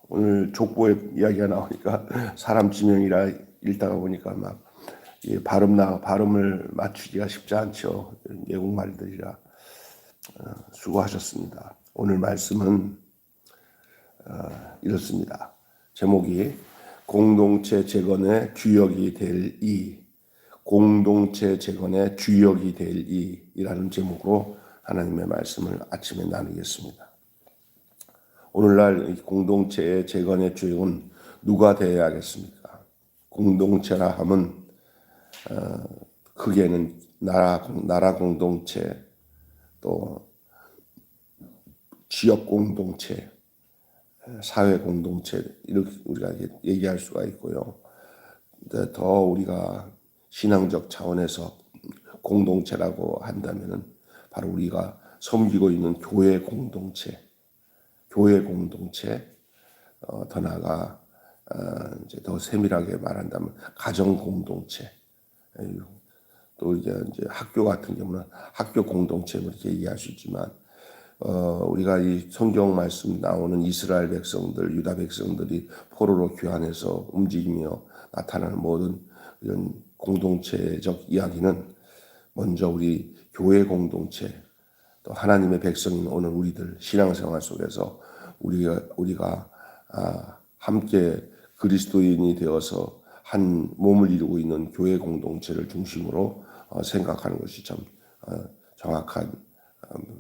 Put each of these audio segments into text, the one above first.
오늘 족보의 이야기가 나오니까 사람 지명이라 읽다가 보니까 막 발음을 맞추기가 쉽지 않죠. 외국말들이라 수고하셨습니다. 오늘 말씀은 이렇습니다. 제목이 공동체 재건의 주역이 될 이, 공동체 재건의 주역이 될 이라는 제목으로 하나님의 말씀을 아침에 나누겠습니다. 오늘날 공동체의 재건의 주역은 누가 되어야겠습니까? 공동체라 하면 크게는 나라 공동체, 또 지역 공동체, 사회 공동체 이렇게 우리가 얘기할 수가 있고요. 더 우리가 신앙적 차원에서 공동체라고 한다면은 바로 우리가 섬기고 있는 교회 공동체, 더 나아가 이제 더 세밀하게 말한다면 가정 공동체, 또 이제 학교 같은 경우는 학교 공동체 이렇게 얘기할 수 있지만, 우리가 이 성경 말씀 나오는 이스라엘 백성들, 유다 백성들이 포로로 귀환해서 움직이며 나타나는 모든 이런 공동체적 이야기는 먼저 우리 교회 공동체, 또 하나님의 백성인 오늘 우리들 신앙생활 속에서 우리가 함께 그리스도인이 되어서 한 몸을 이루고 있는 교회 공동체를 중심으로 생각하는 것이 참 정확한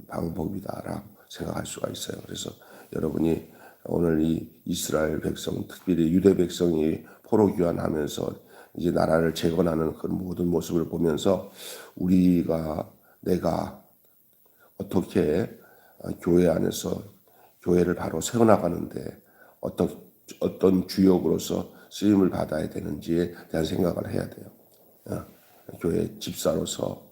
방법이다라고 생각할 수가 있어요. 그래서 여러분이 오늘 이 이스라엘 백성, 특별히 유대 백성이 포로 귀환하면서 이제 나라를 재건하는 그런 모든 모습을 보면서 내가 어떻게 교회 안에서 교회를 바로 세워나가는데 어떤 주역으로서 쓰임을 받아야 되는지에 대한 생각을 해야 돼요. 교회 집사로서,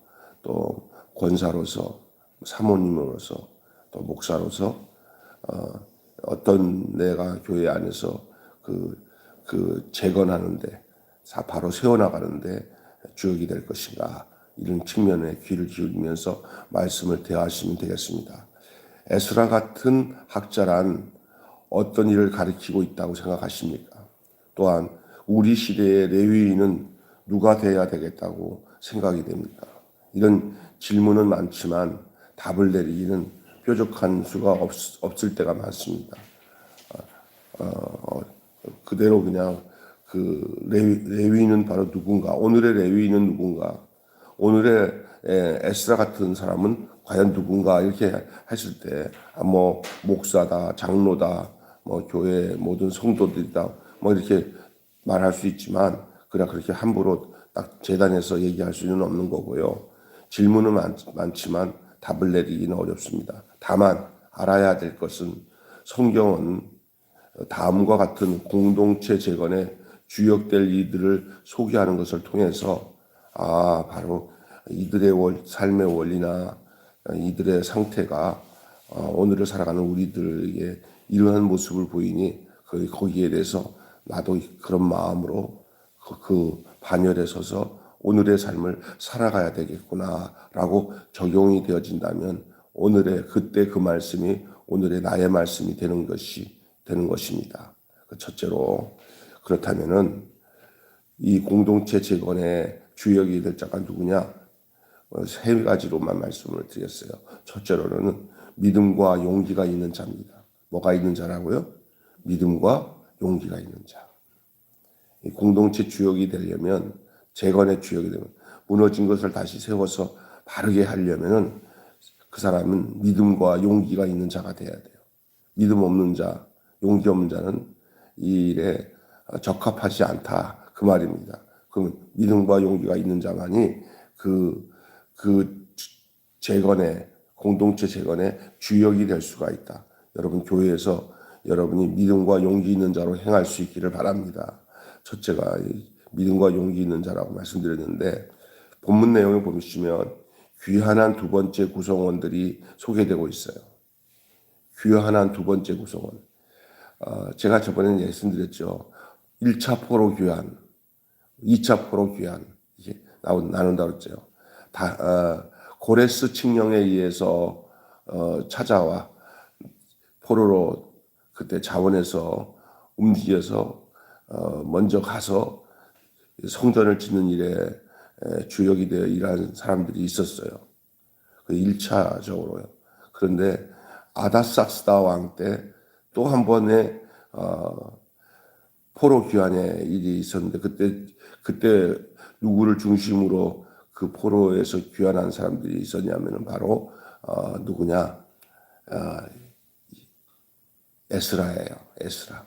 또 권사로서, 사모님으로서, 또 목사로서 어떤 내가 교회 안에서 그 재건하는데 바로 세워나가는데 주역이 될 것인가, 이런 측면에 귀를 기울이면서 말씀을 대하시면 되겠습니다. 에스라 같은 학자란 어떤 일을 가리키고 있다고 생각하십니까? 또한 우리 시대의 레위인은 누가 돼야 되겠다고 생각이 됩니까? 이런 질문은 많지만 답을 내리기는 뾰족한 수가 없을 때가 많습니다. 그대로 그냥 레위인은 바로 누군가, 오늘의 레위인은 누군가, 오늘의 에스라 같은 사람은 과연 누군가, 이렇게 했을 때 목사다, 장로다, 교회 모든 성도들이다, 이렇게 말할 수 있지만 그냥 그렇게 함부로 딱 재단에서 얘기할 수는 없는 거고요. 질문은 많지만 답을 내리기는 어렵습니다. 다만 알아야 될 것은 성경은 다음과 같은 공동체 재건에 주역될 이들을 소개하는 것을 통해서 바로 이들의 삶의 원리나 이들의 상태가 오늘을 살아가는 우리들에게 이러한 모습을 보이니 거기에 대해서 나도 그런 마음으로 그 반열에 서서 오늘의 삶을 살아가야 되겠구나라고 적용이 되어진다면 그때 그 말씀이 오늘의 나의 말씀이 되는 것입니다. 첫째로, 그렇다면은 이 공동체 재건의 주역이 될 자가 누구냐? 세 가지로만 말씀을 드렸어요. 첫째로는 믿음과 용기가 있는 자입니다. 뭐가 있는 자라고요? 믿음과 용기가 있는 자. 이 공동체 주역이 되려면, 재건의 주역이 되면, 무너진 것을 다시 세워서 바르게 하려면은 그 사람은 믿음과 용기가 있는 자가 돼야 돼요. 믿음 없는 자, 용기 없는 자는 이 일에 적합하지 않다, 그 말입니다. 그러면 믿음과 용기가 있는 자만이 그 공동체 재건의 주역이 될 수가 있다. 여러분 교회에서 여러분이 믿음과 용기 있는 자로 행할 수 있기를 바랍니다. 첫째가 믿음과 용기 있는 자라고 말씀드렸는데, 본문 내용을 보시면 귀환한 두 번째 구성원들이 소개되고 있어요. 귀환한 두 번째 구성원. 제가 저번에 말씀드렸죠. 1차 포로 귀환, 2차 포로 귀환 이게 나눈다고 했죠. 고레스 칙령에 의해서 찾아와 포로로 그때 자원에서 움직여서 먼저 가서 성전을 짓는 일에 주역이 되어 일하는 사람들이 있었어요. 그 1차적으로요. 그런데 아다삭스다 왕 때 또 한 번의 포로 귀환의 일이 있었는데 그때 누구를 중심으로 그 포로에서 귀환한 사람들이 있었냐면은 바로 누구냐? 에스라예요. 에스라.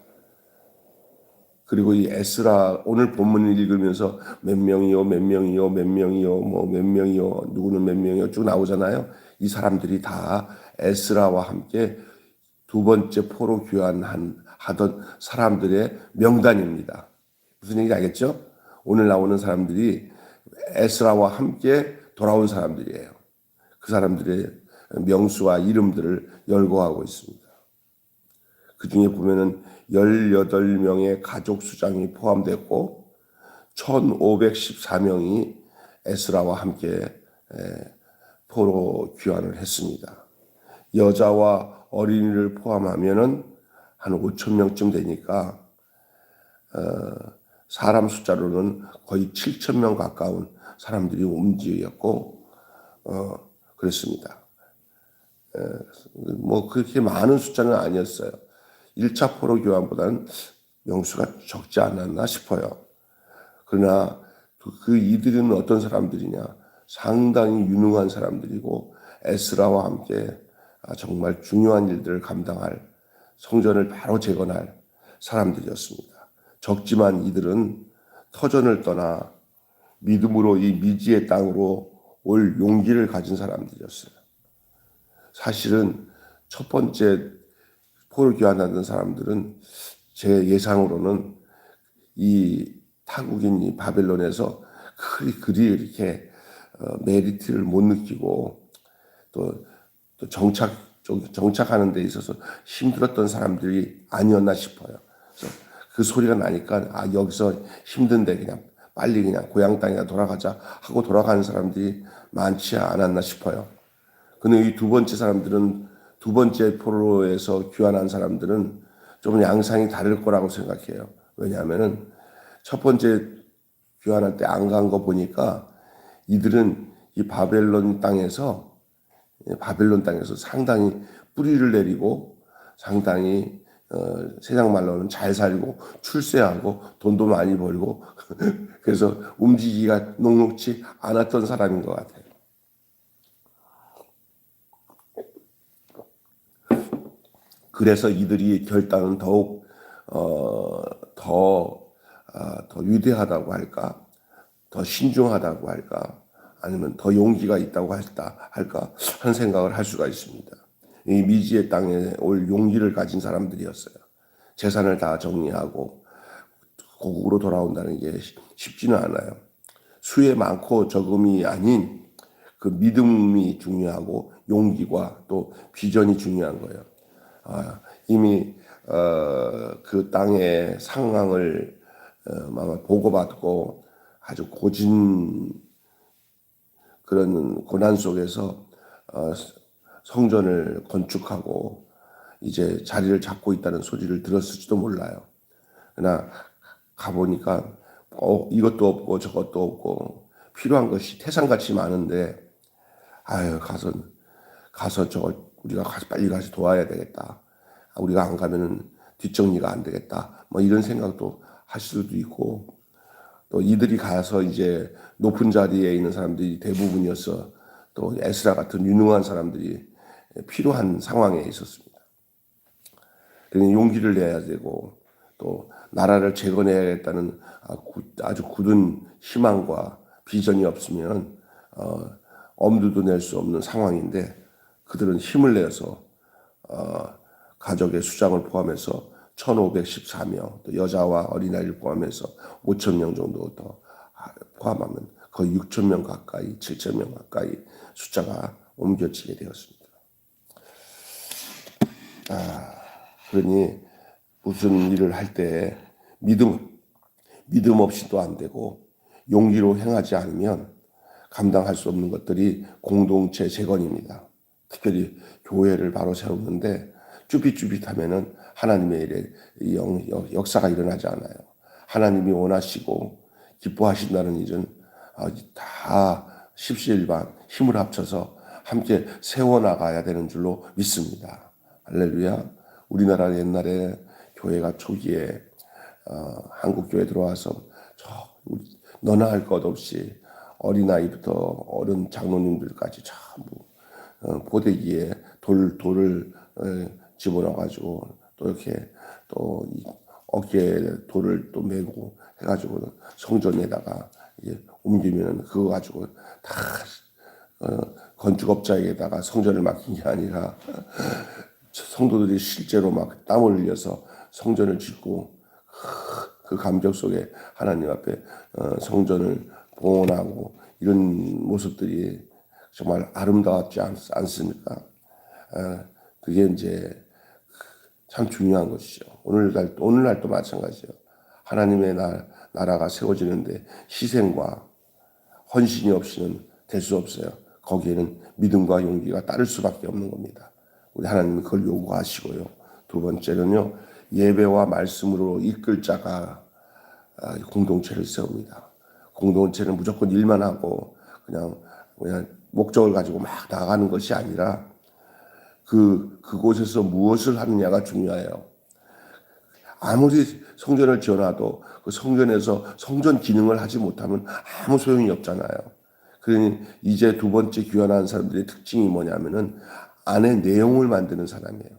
그리고 이 에스라 오늘 본문을 읽으면서 몇 명이요, 몇 명이요, 몇 명이요, 뭐 몇 명이요, 누구는 몇 명이요 쭉 나오잖아요. 이 사람들이 다 에스라와 함께 두 번째 포로 하던 사람들의 명단입니다. 무슨 얘기인지 알겠죠? 오늘 나오는 사람들이 에스라와 함께 돌아온 사람들이에요. 그 사람들의 명수와 이름들을 열거하고 있습니다. 그 중에 보면은 18명의 가족 수장이 포함됐고 1514명이 에스라와 함께 포로 귀환을 했습니다. 여자와 어린이를 포함하면은 한 5천 명쯤 되니까 사람 숫자로는 거의 7천 명 가까운 사람들이 움직였고 그랬습니다. 뭐 그렇게 많은 숫자는 아니었어요. 1차 포로 교환보다는 명수가 적지 않았나 싶어요. 그러나 그 이들은 어떤 사람들이냐? 상당히 유능한 사람들이고 에스라와 함께 정말 중요한 일들을 감당할 성전을 바로 재건할 사람들이었습니다. 적지만 이들은 터전을 떠나 믿음으로 이 미지의 땅으로 올 용기를 가진 사람들이었어요. 사실은 첫 번째 포로 귀환하던 사람들은 제 예상으로는 이 타국인 이 바벨론에서 그리 이렇게 메리트를 못 느끼고 또 정착하는 데 있어서 힘들었던 사람들이 아니었나 싶어요. 그래서 그 소리가 나니까 여기서 힘든데 그냥 빨리 그냥 고향 땅에 돌아가자 하고 돌아가는 사람들이 많지 않았나 싶어요. 근데 이 두 번째 포로에서 귀환한 사람들은 좀 양상이 다를 거라고 생각해요. 왜냐하면은 첫 번째 귀환할 때 안 간 거 보니까 이들은 이 바벨론 땅에서 상당히 뿌리를 내리고 상당히 세상 말로는 잘 살고 출세하고 돈도 많이 벌고 그래서 움직이기가 녹록지 않았던 사람인 것 같아요. 그래서 이들이 결단은 더욱 더 위대하다고 할까, 더 신중하다고 할까, 아니면 더 용기가 있다고 할까 하는 생각을 할 수가 있습니다. 이 미지의 땅에 올 용기를 가진 사람들이었어요. 재산을 다 정리하고 고국으로 돌아온다는 게 쉽지는 않아요. 수에 많고 적음이 아닌 그 믿음이 중요하고 용기와 또 비전이 중요한 거예요. 이미 그 땅의 상황을 보고받고 아주 고진 그런 고난 속에서 성전을 건축하고 이제 자리를 잡고 있다는 소리를 들었을지도 몰라요. 그러나 가보니까 이것도 없고 저것도 없고 필요한 것이 태산같이 많은데 가서 우리가 빨리 가서 도와야 되겠다. 우리가 안 가면은 뒷정리가 안 되겠다. 뭐 이런 생각도 하실 수도 있고 또 이들이 가서 이제 높은 자리에 있는 사람들이 대부분이어서 또 에스라 같은 유능한 사람들이 필요한 상황에 있었습니다. 그러니 용기를 내야 되고 또 나라를 재건해야겠다는 아주 굳은 희망과 비전이 없으면 엄두도 낼 수 없는 상황인데 그들은 힘을 내서 가족의 수장을 포함해서 1514명, 또 여자와 어린아이를 포함해서 5천 명 정도 더 포함하면 거의 6천 명 가까이, 7천 명 가까이 숫자가 옮겨지게 되었습니다. 그러니 무슨 일을 할 때 믿음 없이도 안 되고 용기로 행하지 않으면 감당할 수 없는 것들이 공동체 재건입니다. 특별히 교회를 바로 세우는데 쭈삣쭈삣하면은 하나님의 일에 역사가 일어나지 않아요. 하나님이 원하시고 기뻐하신다는 일은 다 십시일반 힘을 합쳐서 함께 세워나가야 되는 줄로 믿습니다. 할렐루야. 우리나라 옛날에 교회가 초기에 한국교회 들어와서 너나 할 것 없이 어린아이부터 어른 장로님들까지 전부 포대기에 돌을 집어넣어가지고 또 이렇게 또 어깨에 돌을 또 메고 해가지고 성전에다가 옮기면 그거 가지고 다 건축업자에게다가 성전을 맡긴 게 아니라 성도들이 실제로 막 땀을 흘려서 성전을 짓고 그 감격 속에 하나님 앞에 성전을 봉헌하고 이런 모습들이 정말 아름다웠지 않습니까? 그게 이제 참 중요한 것이죠. 오늘날도 마찬가지예요. 하나님의 나라가 세워지는데 희생과 헌신이 없이는 될 수 없어요. 거기에는 믿음과 용기가 따를 수밖에 없는 겁니다. 우리 하나님은 그걸 요구하시고요. 두 번째는요, 예배와 말씀으로 이끌 자가 공동체를 세웁니다. 공동체는 무조건 일만 하고 그냥 목적을 가지고 막 나가는 것이 아니라 그곳에서 무엇을 하느냐가 중요해요. 아무리 성전을 지어놔도 그 성전에서 성전 기능을 하지 못하면 아무 소용이 없잖아요. 그러니 이제 두 번째 귀환하는 사람들의 특징이 뭐냐면은 안에 내용을 만드는 사람이에요.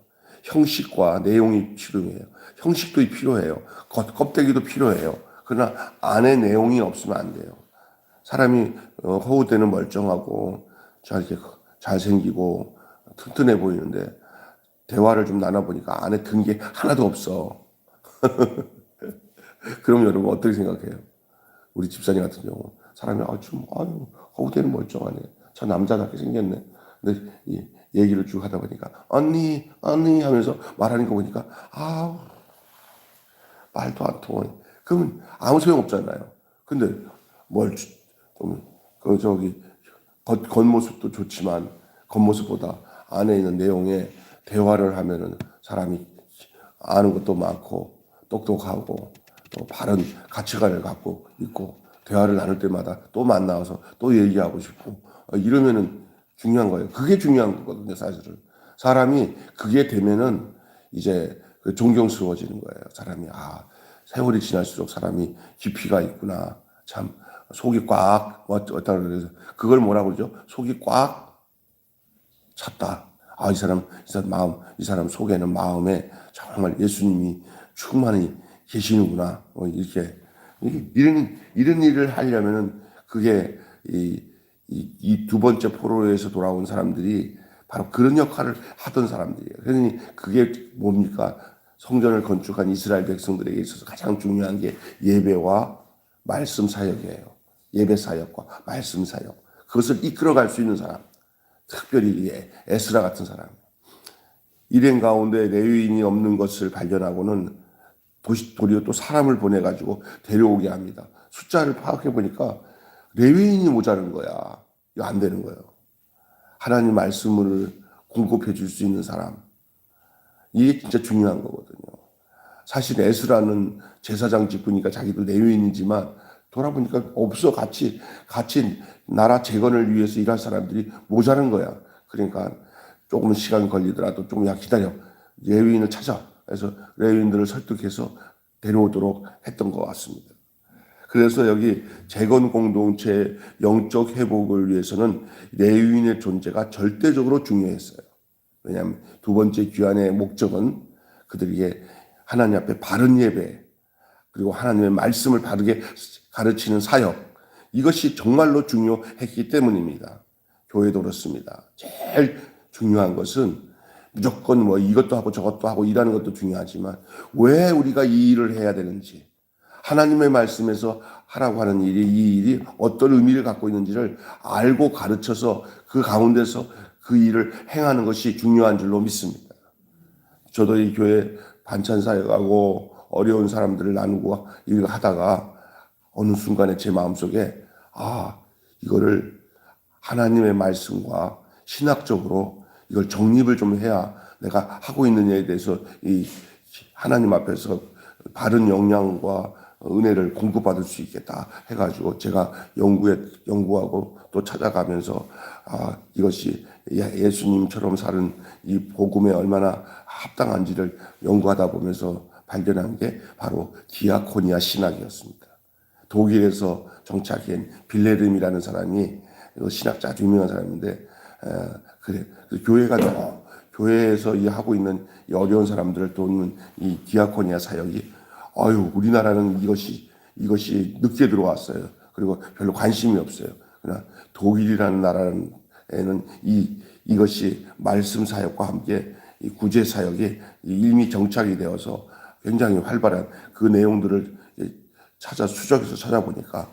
형식과 내용이 필요해요. 형식도 필요해요. 껍데기도 필요해요. 그러나 안에 내용이 없으면 안 돼요. 사람이 허우대는 멀쩡하고 이렇게 잘생기고 튼튼해 보이는데 대화를 좀 나눠보니까 안에 든 게 하나도 없어. 그럼 여러분 어떻게 생각해요? 우리 집사님 같은 경우 사람이 허우대는 멀쩡하네. 저 남자답게 생겼네. 근데 이 얘기를 쭉 하다 보니까 언니 하면서 말하는 거 보니까 말도 안 통해. 그러면 아무 소용 없잖아요. 근데 겉모습도 좋지만 겉모습보다 안에 있는 내용에 대화를 하면은 사람이 아는 것도 많고 똑똑하고 또 바른 가치관을 갖고 있고 대화를 나눌 때마다 또 만나서 또 얘기하고 싶고 이러면은 중요한 거예요. 그게 중요한 거거든요, 사실은. 사람이 그게 되면은 이제 존경스러워지는 거예요. 사람이 세월이 지날수록 사람이 깊이가 있구나. 참 속이 꽉 왔다 그래서 그걸 뭐라고 그러죠? 속이 꽉 찼다. 이 사람 속에는 마음에 정말 예수님이 충만히 계시는구나. 이렇게 이런 일을 하려면은 그게 이 두 번째 포로에서 돌아온 사람들이 바로 그런 역할을 하던 사람들이에요. 그러니 그게 뭡니까? 성전을 건축한 이스라엘 백성들에게 있어서 가장 중요한 게 예배와 말씀 사역이에요. 예배 사역과 말씀 사역. 그것을 이끌어갈 수 있는 사람. 특별히 에스라 같은 사람. 일행 가운데 레위인이 없는 것을 발견하고는 도리어 또 사람을 보내가지고 데려오게 합니다. 숫자를 파악해 보니까 레위인이 모자란 거야. 이거 안 되는 거예요. 하나님 말씀을 공급해 줄 수 있는 사람. 이게 진짜 중요한 거거든요. 사실 에스라는 제사장 직분이니까 자기도 레위인이지만 돌아보니까 없어. 같이 나라 재건을 위해서 일할 사람들이 모자란 거야. 그러니까 조금 시간 걸리더라도 좀 기다려. 레위인을 찾아. 그래서 레위인들을 설득해서 데려오도록 했던 것 같습니다. 그래서 여기 재건 공동체의 영적 회복을 위해서는 레위인의 존재가 절대적으로 중요했어요. 왜냐하면 두 번째 귀환의 목적은 그들에게 하나님 앞에 바른 예배 그리고 하나님의 말씀을 바르게 가르치는 사역 이것이 정말로 중요했기 때문입니다. 교회도 그렇습니다. 제일 중요한 것은 무조건 이것도 하고 저것도 하고 일하는 것도 중요하지만 왜 우리가 이 일을 해야 되는지 하나님의 말씀에서 하라고 하는 이 일이 어떤 의미를 갖고 있는지를 알고 가르쳐서 그 가운데서 그 일을 행하는 것이 중요한 줄로 믿습니다. 저도 이 교회 반찬 사역하고 어려운 사람들을 나누고 일을 하다가 어느 순간에 제 마음속에 이거를 하나님의 말씀과 신학적으로 이걸 정립을 좀 해야 내가 하고 있는 일에 대해서 이 하나님 앞에서 바른 영향과 은혜를 공급받을 수 있겠다 해가지고 제가 연구하고 또 찾아가면서 이것이 예수님처럼 사는 이 복음에 얼마나 합당한지를 연구하다 보면서 발견한 게 바로 디아코니아 신학이었습니다. 독일에서 정착한 빌레름이라는 사람이 신학자 아주 유명한 사람인데 그래 교회에서 이 하고 있는 이 어려운 사람들을 돕는 이 디아코니아 사역이 우리나라는 이것이 늦게 들어왔어요. 그리고 별로 관심이 없어요. 그러나 독일이라는 나라에는 이것이 말씀 사역과 함께 이 구제 사역이 이미 정착이 되어서 굉장히 활발한 그 내용들을 수적에서 찾아보니까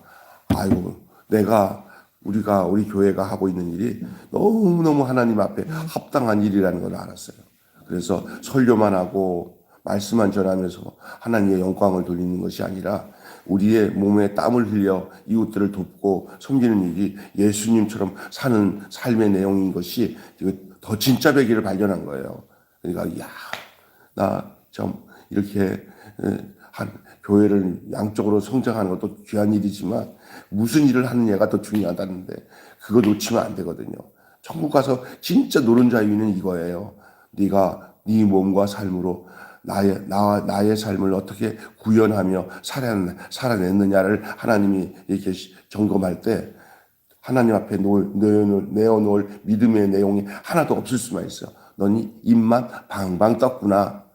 우리 교회가 하고 있는 일이 너무너무 하나님 앞에 합당한 일이라는 걸 알았어요. 그래서 설교만 하고 말씀만 전하면서 하나님의 영광을 돌리는 것이 아니라 우리의 몸에 땀을 흘려 이웃들을 돕고 섬기는 일이 예수님처럼 사는 삶의 내용인 것이 더 진짜 되기를 발견한 거예요. 그러니까 나 좀 이렇게 교회를 양쪽으로 성장하는 것도 귀한 일이지만 무슨 일을 하느냐가 더 중요하다는데 그거 놓치면 안 되거든요. 천국 가서 진짜 노른자 위는 이거예요. 네가 네 몸과 삶으로 나의 삶을 어떻게 구현하며 살아냈느냐를 하나님이 이렇게 점검할 때 하나님 앞에 내어놓을 믿음의 내용이 하나도 없을 수만 있어요. 너는 입만 방방 떴구나.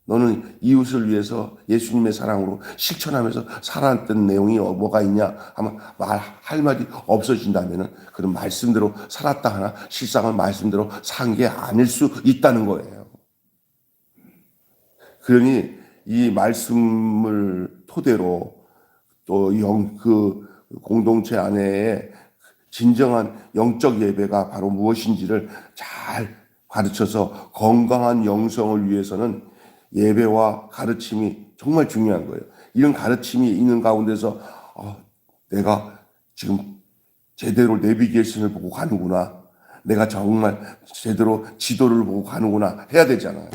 너는 이웃을 위해서 예수님의 사랑으로 실천하면서 살았던 내용이 뭐가 있냐 하면 말할 말이 없어진다면 그런 말씀대로 살았다 하나 실상은 말씀대로 산 게 아닐 수 있다는 거예요. 그러니 이 말씀을 토대로 또 그 공동체 안에 진정한 영적 예배가 바로 무엇인지를 잘 가르쳐서 건강한 영성을 위해서는 예배와 가르침이 정말 중요한 거예요. 이런 가르침이 있는 가운데서 내가 지금 제대로 내비게이션을 보고 가는구나. 내가 정말 제대로 지도를 보고 가는구나 해야 되잖아요.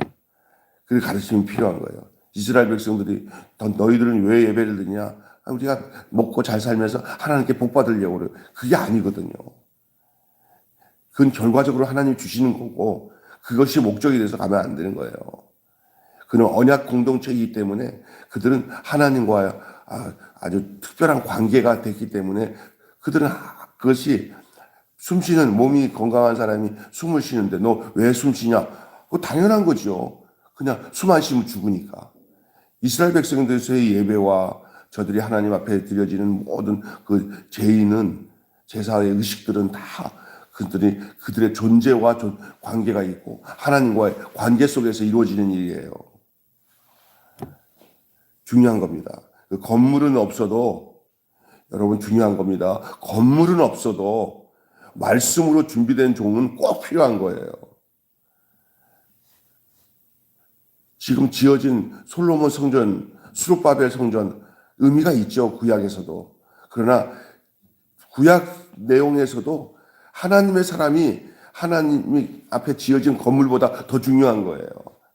그 가르침이 필요한 거예요. 이스라엘 백성들이 너희들은 왜 예배를 드냐? 우리가 먹고 잘 살면서 하나님께 복 받으려고 그래요. 그게 아니거든요. 그건 결과적으로 하나님 주시는 거고 그것이 목적이 돼서 가면 안 되는 거예요. 그는 언약 공동체이기 때문에 그들은 하나님과 아주 특별한 관계가 됐기 때문에 그들은 그것이 숨쉬는 몸이 건강한 사람이 숨을 쉬는데 너 왜 숨 쉬냐? 그거 당연한 거죠. 그냥 숨 안 쉬면 죽으니까. 이스라엘 백성들의 예배와 저들이 하나님 앞에 드려지는 모든 그 제사의 의식들은 다 그들의 존재와 관계가 있고 하나님과의 관계 속에서 이루어지는 일이에요. 중요한 겁니다. 그 건물은 없어도 여러분 중요한 겁니다. 건물은 없어도 말씀으로 준비된 종은 꼭 필요한 거예요. 지금 지어진 솔로몬 성전, 수룹바벨 성전 의미가 있죠. 구약에서도. 그러나 구약 내용에서도 하나님의 사람이 하나님 앞에 지어진 건물보다 더 중요한 거예요.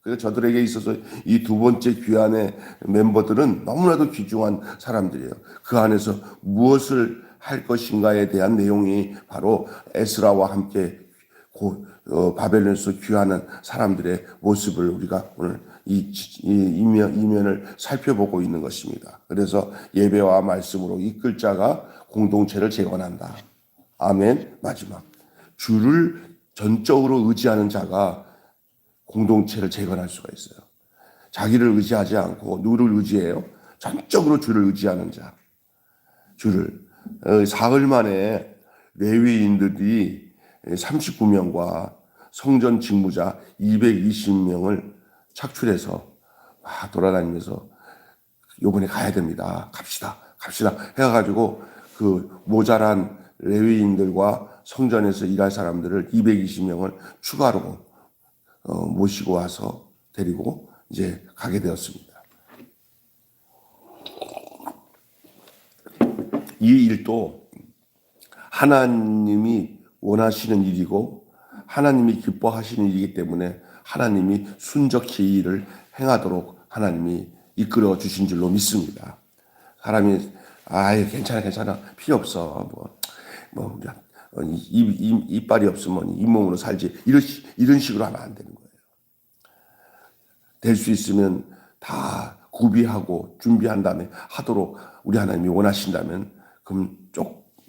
그래서 저들에게 있어서 이 두 번째 귀환의 멤버들은 너무나도 귀중한 사람들이에요. 그 안에서 무엇을 할 것인가에 대한 내용이 바로 에스라와 함께 바벨론에서 귀환한 사람들의 모습을 우리가 오늘 이면을 살펴보고 있는 것입니다. 그래서 예배와 말씀으로 이끌 자가 공동체를 재건한다. 아멘. 마지막. 주를 전적으로 의지하는 자가 공동체를 재건할 수가 있어요. 자기를 의지하지 않고 누구를 의지해요? 전적으로 주를 의지하는 자. 사흘 만에 레위인들이 39명과 성전 직무자 220명을 착출해서 돌아다니면서 요번에 가야 됩니다. 갑시다 해가지고 그 모자란 레위인들과 성전에서 일할 사람들을 220명을 추가로 모시고 와서 데리고 이제 가게 되었습니다. 이 일도 하나님이 원하시는 일이고 하나님이 기뻐하시는 일이기 때문에 하나님이 순적히 일을 행하도록 하나님이 이끌어 주신 줄로 믿습니다. 사람이 아예 괜찮아 필요 없어 이빨이 없으면 잇몸으로 살지 이런 식으로 하면 안 되는 거예요. 될 수 있으면 다 구비하고 준비한 다음에 하도록 우리 하나님이 원하신다면 그럼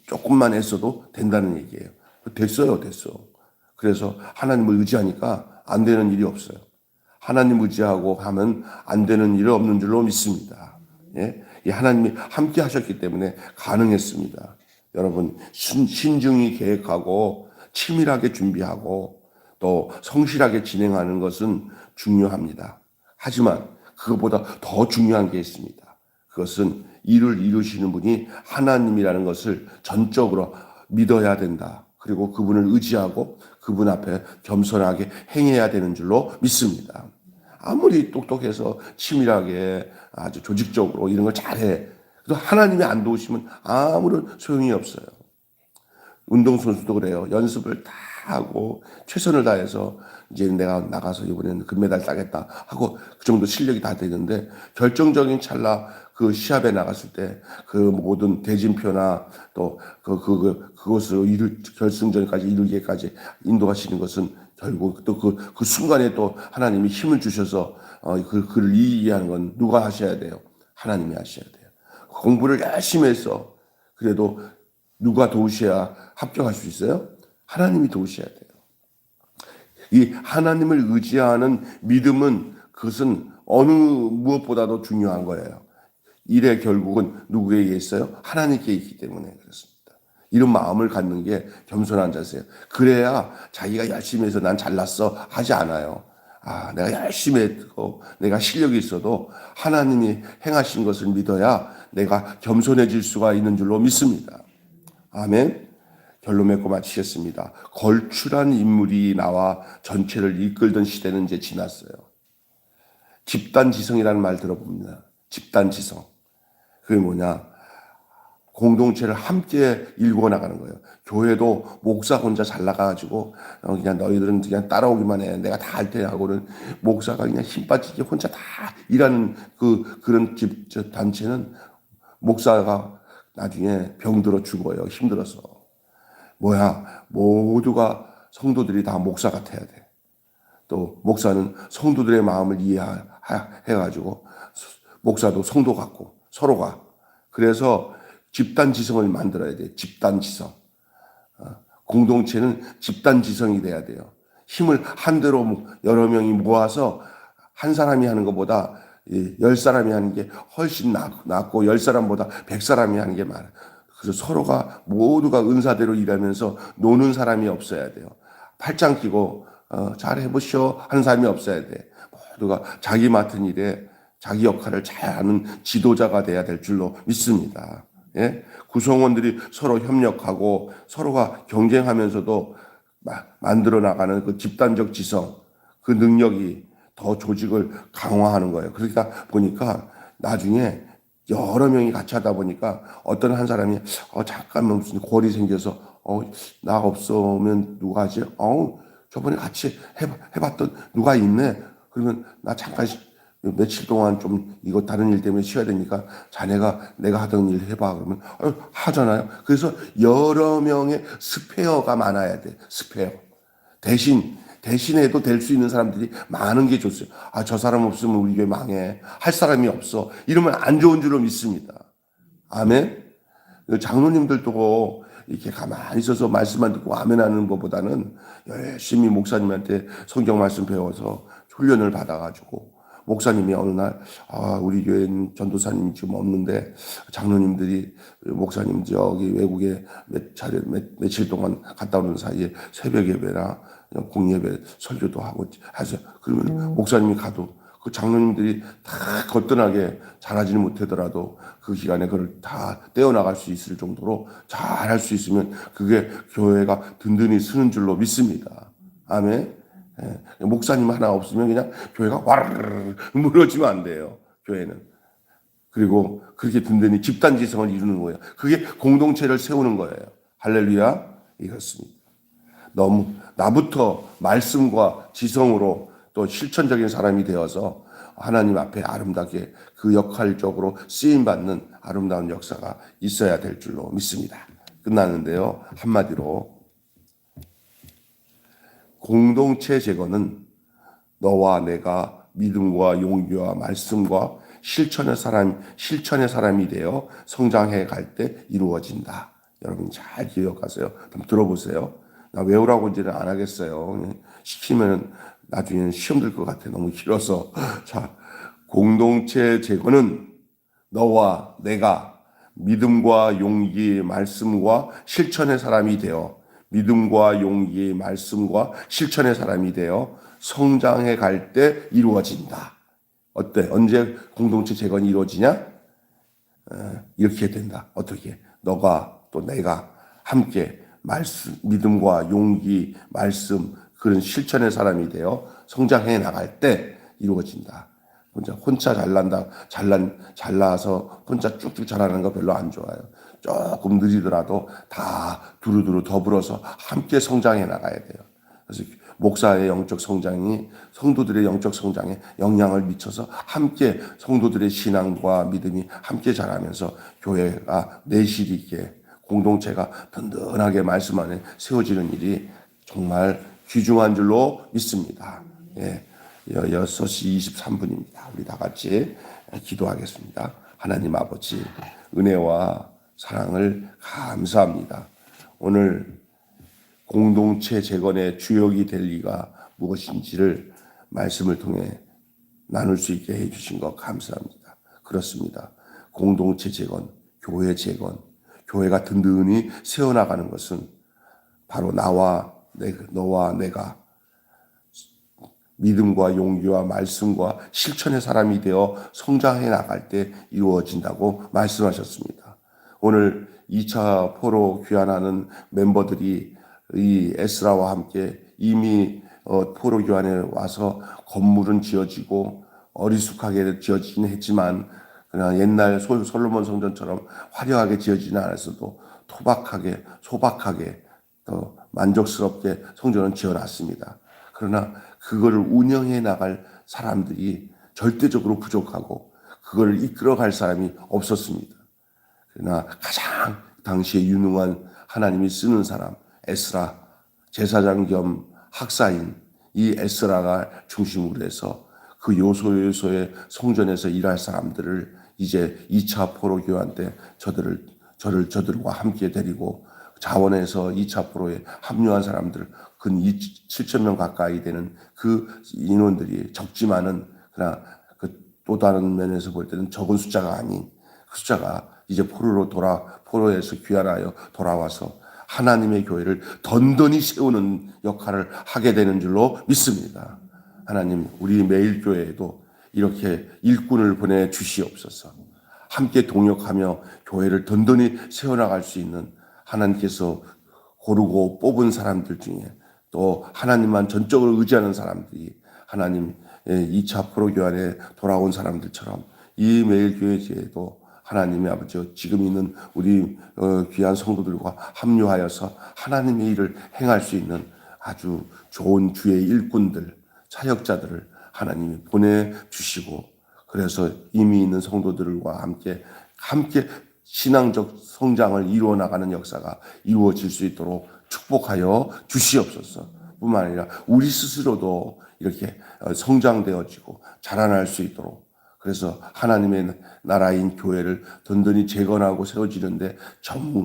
조금만 했어도 된다는 얘기예요. 됐어. 그래서 하나님을 의지하니까 안 되는 일이 없어요. 하나님 의지하고 하면 안 되는 일이 없는 줄로 믿습니다. 예? 하나님이 함께 하셨기 때문에 가능했습니다. 여러분 신중히 계획하고 치밀하게 준비하고 또 성실하게 진행하는 것은 중요합니다. 하지만 그것보다 더 중요한 게 있습니다. 그것은 일을 이루시는 분이 하나님이라는 것을 전적으로 믿어야 된다. 그리고 그분을 의지하고 그분 앞에 겸손하게 행해야 되는 줄로 믿습니다. 아무리 똑똑해서 치밀하게 아주 조직적으로 이런 걸 잘해. 그래도 하나님이 안 도우시면 아무런 소용이 없어요. 운동선수도 그래요. 연습을 다 하고 최선을 다해서 이제 내가 나가서 이번에는 금메달 따겠다 하고 그 정도 실력이 다 되는데 결정적인 찰나 그 시합에 나갔을 때 그 모든 대진표나 또 그것을 결승전까지 이르기까지 인도하시는 것은 결국 또 그 순간에 또 하나님이 힘을 주셔서 그를 이기하는 건 누가 하셔야 돼요? 하나님이 하셔야 돼요. 공부를 열심히 해서 그래도 누가 도우셔야 합격할 수 있어요? 하나님이 도우셔야 돼요. 이 하나님을 의지하는 믿음은 그것은 어느 무엇보다도 중요한 거예요. 일의 결국은 누구에게 있어요? 하나님께 있기 때문에 그렇습니다. 이런 마음을 갖는 게 겸손한 자세요. 그래야 자기가 열심히 해서 난 잘났어 하지 않아요. 내가 열심히 했고 내가 실력이 있어도 하나님이 행하신 것을 믿어야 내가 겸손해질 수가 있는 줄로 믿습니다. 아멘. 결론 맺고 마치겠습니다. 걸출한 인물이 나와 전체를 이끌던 시대는 이제 지났어요. 집단지성이라는 말 들어봅니다. 집단지성. 그게 뭐냐? 공동체를 함께 일구어 나가는 거예요. 교회도 목사 혼자 잘 나가가지고 그냥 너희들은 그냥 따라오기만 해. 내가 다 할 테야 하고는 목사가 그냥 힘 빠지게 혼자 다 일하는 그런 단체는 목사가 나중에 병들어 죽어요. 힘들어서. 모두가 성도들이 다 목사 같아야 돼. 또 목사는 성도들의 마음을 이해해가지고 목사도 성도 같고 서로가. 그래서 집단지성을 만들어야 돼. 집단지성. 공동체는 집단지성이 돼야 돼요. 힘을 한대로 여러 명이 모아서 한 사람이 하는 것보다 10사람이 하는 게 훨씬 낫고 10사람보다 100사람이 하는 게 많아요. 그래서 서로가 모두가 은사대로 일하면서 노는 사람이 없어야 돼요. 팔짱 끼고 잘 해보시오 하는 사람이 없어야 돼. 모두가 자기 맡은 일에 자기 역할을 잘하는 지도자가 돼야 될 줄로 믿습니다. 예? 구성원들이 서로 협력하고 서로가 경쟁하면서도 만들어 나가는 그 집단적 지성, 그 능력이 더 조직을 강화하는 거예요. 그러니까 보니까 나중에 여러 명이 같이 하다 보니까 어떤 한 사람이 잠깐만 무슨 골이 생겨서 나 없으면 누가 하지? 저번에 같이 해봤던 누가 있네. 그러면 나 잠깐 며칠 동안 좀 이거 다른 일 때문에 쉬어야 되니까 자네가 내가 하던 일 해봐. 그러면 하잖아요. 그래서 여러 명의 스페어가 많아야 돼. 스페어. 대신해도 될 수 있는 사람들이 많은 게 좋어요. 저 사람 없으면 우리 교회 망해. 할 사람이 없어. 이러면 안 좋은 줄로 믿습니다. 아멘. 장로님들도 이렇게 가만히 있어서 말씀만 듣고 아멘 하는 것보다는 열심히 목사님한테 성경 말씀 배워서 훈련을 받아가지고 목사님이 어느 날 우리 교회는 전도사님이 지금 없는데 장로님들이 목사님 저기 외국에 며칠 동안 갔다 오는 사이에 새벽 예배나 공예배 설교도 하고 하세요. 그러면 목사님이 가도 그 장로님들이 다 거뜬하게 잘하지는 못하더라도 그 기간에 그걸 다 떼어나갈 수 있을 정도로 잘할 수 있으면 그게 교회가 든든히 서는 줄로 믿습니다. 아멘. 목사님 하나 없으면 그냥 교회가 와르르 무너지면 안 돼요. 교회는. 그리고 그렇게 든든히 집단지성을 이루는 거예요. 그게 공동체를 세우는 거예요. 할렐루야. 이렇습니다. 너무 나부터 말씀과 지성으로 또 실천적인 사람이 되어서 하나님 앞에 아름답게 그 역할적으로 쓰임받는 아름다운 역사가 있어야 될 줄로 믿습니다. 끝났는데요. 한마디로 공동체 제거는 너와 내가 믿음과 용기와 말씀과 실천의 사람이 되어 성장해 갈 때 이루어진다. 여러분 잘 기억하세요. 한번 들어보세요. 나 외우라고 이제는 안 하겠어요. 시키면 나중에는 시험 들 것 같아. 너무 길어서. 자, 공동체 제거는 너와 내가 믿음과 용기, 말씀과 실천의 사람이 되어 믿음과 용기, 말씀과 실천의 사람이 되어 성장해 갈 때 이루어진다. 어때? 언제 공동체 재건이 이루어지냐? 이렇게 된다. 어떻게? 너가 또 내가 함께 말씀, 믿음과 용기, 말씀, 그런 실천의 사람이 되어 성장해 나갈 때 이루어진다. 혼자 잘나서 혼자 쭉쭉 자라는 거 별로 안 좋아요. 조금 느리더라도 다 두루두루 더불어서 함께 성장해 나가야 돼요. 그래서 목사의 영적 성장이 성도들의 영적 성장에 영향을 미쳐서 함께 성도들의 신앙과 믿음이 함께 자라면서 교회가 내실 있게 공동체가 든든하게 말씀 안에 세워지는 일이 정말 귀중한 줄로 믿습니다. 예, 6시 23분입니다. 우리 다 같이 기도하겠습니다. 하나님 아버지, 은혜와 사랑을 감사합니다. 오늘 공동체 재건의 주역이 될 리가 무엇인지를 말씀을 통해 나눌 수 있게 해주신 것 감사합니다. 그렇습니다. 공동체 재건, 교회 재건, 교회가 든든히 세워나가는 것은 바로 너와 내가 믿음과 용기와 말씀과 실천의 사람이 되어 성장해 나갈 때 이루어진다고 말씀하셨습니다. 오늘 2차 포로 귀환하는 멤버들이 이 에스라와 함께 이미 포로 귀환에 와서 건물은 지어지고 어리숙하게 지어지긴 했지만 그냥 옛날 솔로몬 성전처럼 화려하게 지어지진 않았어도 소박하게 또 만족스럽게 성전은 지어놨습니다. 그러나 그거를 운영해 나갈 사람들이 절대적으로 부족하고 그걸 이끌어갈 사람이 없었습니다. 그러나 가장 당시에 유능한 하나님이 쓰는 사람 에스라, 제사장 겸 학사인 이 에스라가 중심으로 해서 그 요소의 성전에서 일할 사람들을 이제 2차 포로 교환 때 저들과 함께 데리고 자원에서 2차 포로에 합류한 사람들 근 7천 명 가까이 되는 그 인원들이 적지만은 그러나 또 다른 면에서 볼 때는 적은 숫자가 아닌 그 숫자가 이제 포로에서 귀환하여 돌아와서 하나님의 교회를 던던히 세우는 역할을 하게 되는 줄로 믿습니다. 하나님, 우리 매일 교회에도 이렇게 일꾼을 보내 주시옵소서. 함께 동역하며 교회를 던던히 세워나갈 수 있는 하나님께서 고르고 뽑은 사람들 중에 또 하나님만 전적으로 의지하는 사람들이 하나님 2차 포로 교환에 돌아온 사람들처럼 이 매일 교회에도 하나님의 아버지 지금 있는 우리 귀한 성도들과 합류하여서 하나님의 일을 행할 수 있는 아주 좋은 주의 일꾼들, 사역자들을 하나님이 보내주시고 그래서 이미 있는 성도들과 함께 신앙적 성장을 이루어 나가는 역사가 이루어질 수 있도록 축복하여 주시옵소서. 뿐만 아니라 우리 스스로도 이렇게 성장되어지고 자라날 수 있도록 그래서 하나님의 나라인 교회를 든든히 재건하고 세워지는데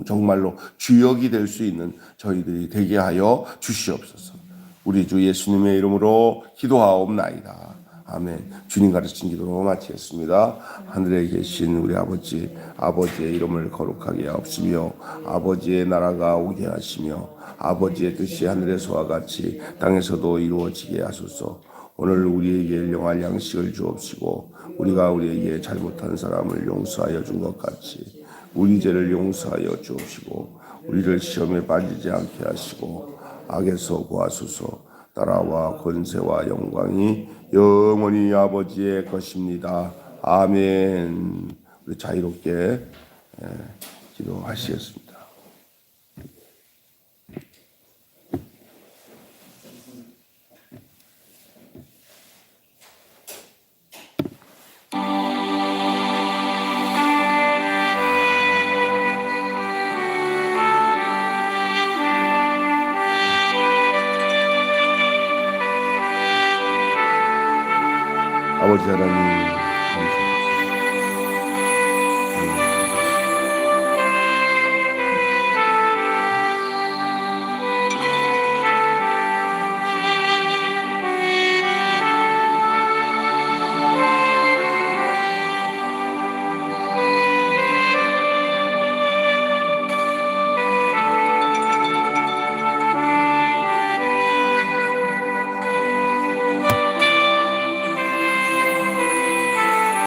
정말로 주역이 될 수 있는 저희들이 되게 하여 주시옵소서. 우리 주 예수님의 이름으로 기도하옵나이다. 아멘. 주님 가르친 기도로 마치겠습니다. 하늘에 계신 우리 아버지의 이름을 거룩하게 하옵시며 아버지의 나라가 오게 하시며 아버지의 뜻이 하늘에서와 같이 땅에서도 이루어지게 하소서. 오늘 우리에게 일용할 양식을 주옵시고 우리가 우리에게 잘못한 사람을 용서하여 준 것 같이 우리 죄를 용서하여 주옵시고 우리를 시험에 빠지지 않게 하시고 악에서 구하소서. 나라와 권세와 영광이 영원히 아버지의 것입니다. 아멘. 우리 자유롭게 기도하시겠습니다. 아버지 하나님